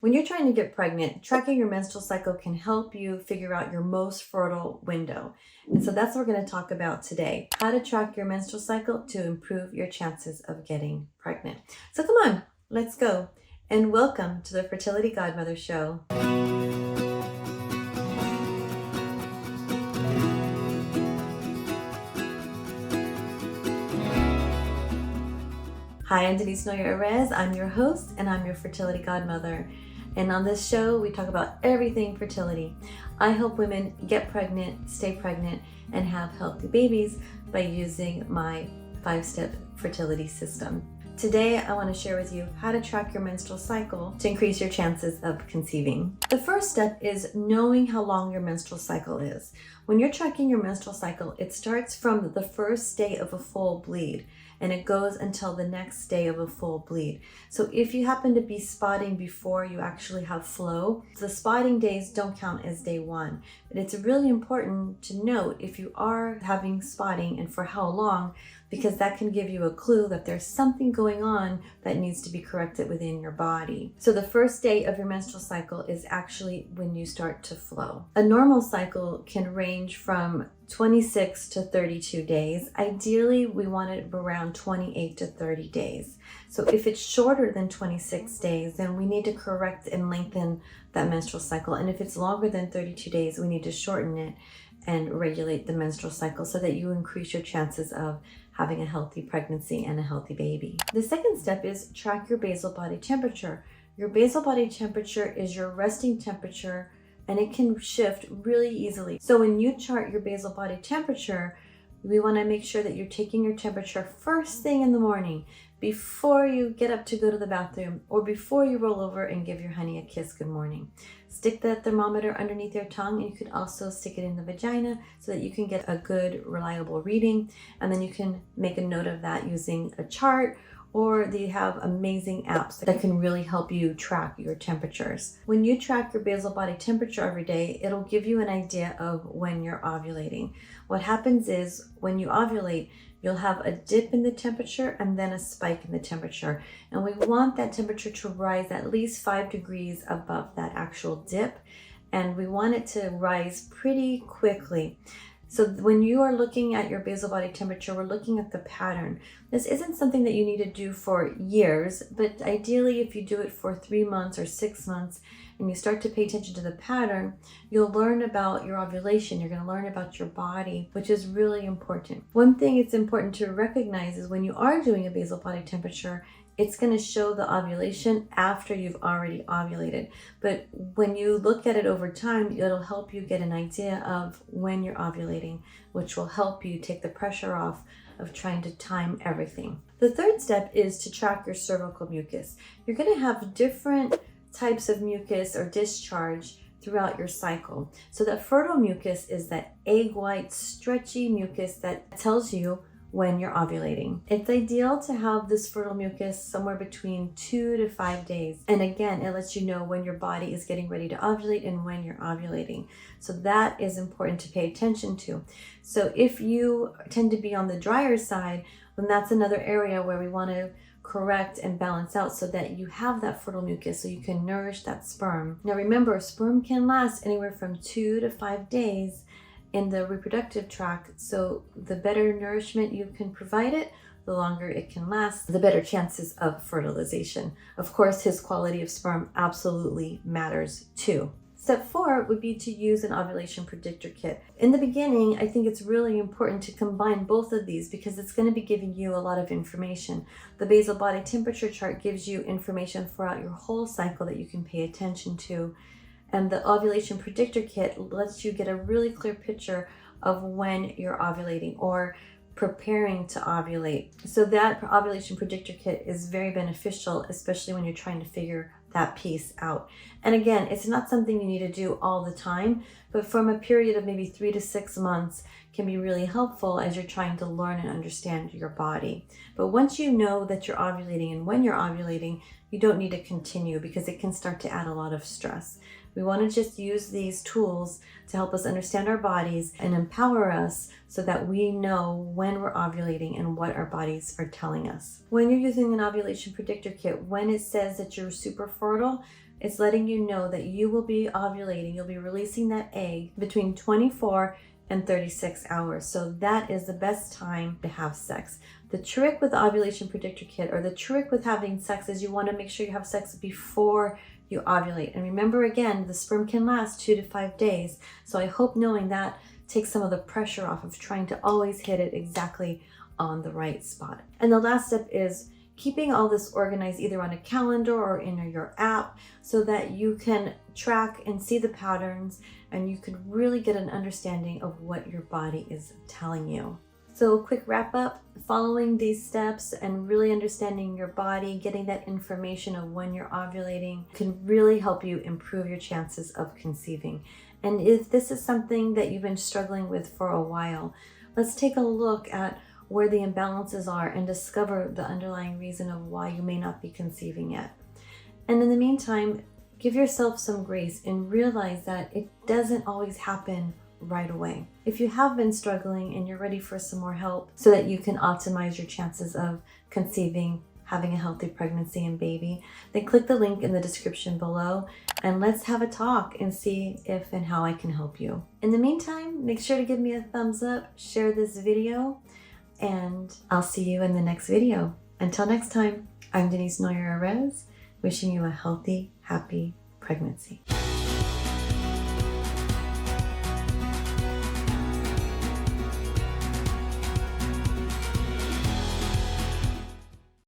When you're trying to get pregnant, tracking your menstrual cycle can help you figure out your most fertile window. And so that's what we're going to talk about today. How to track your menstrual cycle to improve your chances of getting pregnant. So come on, let's go. And welcome to the Fertility Godmother Show. Hi, I'm Denise Noyer-Arez. I'm your host and I'm your fertility godmother. And on this show, we talk about everything fertility. I help women get pregnant, stay pregnant, and have healthy babies by using my 5-step fertility system. Today, I want to share with you how to track your menstrual cycle to increase your chances of conceiving. The first step is knowing how long your menstrual cycle is. When you're tracking your menstrual cycle, it starts from the first day of a full bleed and it goes until the next day of a full bleed. So if you happen to be spotting before you actually have flow, the spotting days don't count as day one. But it's really important to note if you are having spotting and for how long, because that can give you a clue that there's something going on that needs to be corrected within your body. So the first day of your menstrual cycle is actually when you start to flow. A normal cycle can range from 26 to 32 days. Ideally, we want it around 28 to 30 days. So if it's shorter than 26 days, then we need to correct and lengthen that menstrual cycle. And if it's longer than 32 days, we need to shorten it and regulate the menstrual cycle so that you increase your chances of having a healthy pregnancy and a healthy baby. The second step is track your basal body temperature. Your basal body temperature is your resting temperature and it can shift really easily. So when you chart your basal body temperature, we want to make sure that you're taking your temperature first thing in the morning before you get up to go to the bathroom or before you roll over and give your honey a kiss good morning. Stick the thermometer underneath your tongue, and you can also stick it in the vagina so that you can get a good, reliable reading. And then you can make a note of that using a chart, or they have amazing apps that can really help you track your temperatures. When you track your basal body temperature every day, it'll give you an idea of when you're ovulating. What happens is when you ovulate, you'll have a dip in the temperature and then a spike in the temperature. And we want that temperature to rise at least 5 degrees above that actual dip. And we want it to rise pretty quickly. So when you are looking at your basal body temperature, we're looking at the pattern. This isn't something that you need to do for years, but ideally if you do it for 3 months or 6 months and you start to pay attention to the pattern, you'll learn about your ovulation. You're going to learn about your body, which is really important. One thing it's important to recognize is when you are doing a basal body temperature, it's going to show the ovulation after you've already ovulated. But when you look at it over time, it'll help you get an idea of when you're ovulating, which will help you take the pressure off of trying to time everything. The third step is to track your cervical mucus. You're going to have different types of mucus or discharge throughout your cycle. So that fertile mucus is that egg white, stretchy mucus that tells you when you're ovulating. It's ideal to have this fertile mucus somewhere between 2 to 5 days. And again, it lets you know when your body is getting ready to ovulate and when you're ovulating. So that is important to pay attention to. So if you tend to be on the drier side, then that's another area where we want to correct and balance out so that you have that fertile mucus so you can nourish that sperm. Now remember, sperm can last anywhere from 2 to 5 days in the reproductive tract, so the better nourishment you can provide it, the longer it can last, the better chances of fertilization. Of course, his quality of sperm absolutely matters too. Step 4 would be to use an ovulation predictor kit. In the beginning, I think it's really important to combine both of these because it's going to be giving you a lot of information. The basal body temperature chart gives you information throughout your whole cycle that you can pay attention to. And the ovulation predictor kit lets you get a really clear picture of when you're ovulating or preparing to ovulate. So that ovulation predictor kit is very beneficial, especially when you're trying to figure that piece out. And again, it's not something you need to do all the time, but from a period of maybe 3 to 6 months can be really helpful as you're trying to learn and understand your body. But once you know that you're ovulating and when you're ovulating, you don't need to continue because it can start to add a lot of stress. We want to just use these tools to help us understand our bodies and empower us so that we know when we're ovulating and what our bodies are telling us. When you're using an ovulation predictor kit, when it says that you're super fertile, It's letting you know that you will be ovulating, you'll be releasing that egg between 24 and 36 hours. So that is the best time to have sex. The trick with the ovulation predictor kit, or the trick with having sex, is you want to make sure you have sex before you ovulate. And remember, again, the sperm can last 2 to 5 days. So I hope knowing that takes some of the pressure off of trying to always hit it exactly on the right spot. And the last step is keeping all this organized either on a calendar or in your app so that you can track and see the patterns and you can really get an understanding of what your body is telling you. So a quick wrap up, following these steps and really understanding your body, getting that information of when you're ovulating can really help you improve your chances of conceiving. And if this is something that you've been struggling with for a while, let's take a look at where the imbalances are and discover the underlying reason of why you may not be conceiving yet. And in the meantime, give yourself some grace and realize that it doesn't always happen right away. If you have been struggling and you're ready for some more help so that you can optimize your chances of conceiving, having a healthy pregnancy and baby, then click the link in the description below and let's have a talk and see if and how I can help you. In the meantime, make sure to give me a thumbs up, share this video, and I'll see you in the next video. Until next time, I'm Denise Noyer-Arez, wishing you a healthy, happy pregnancy.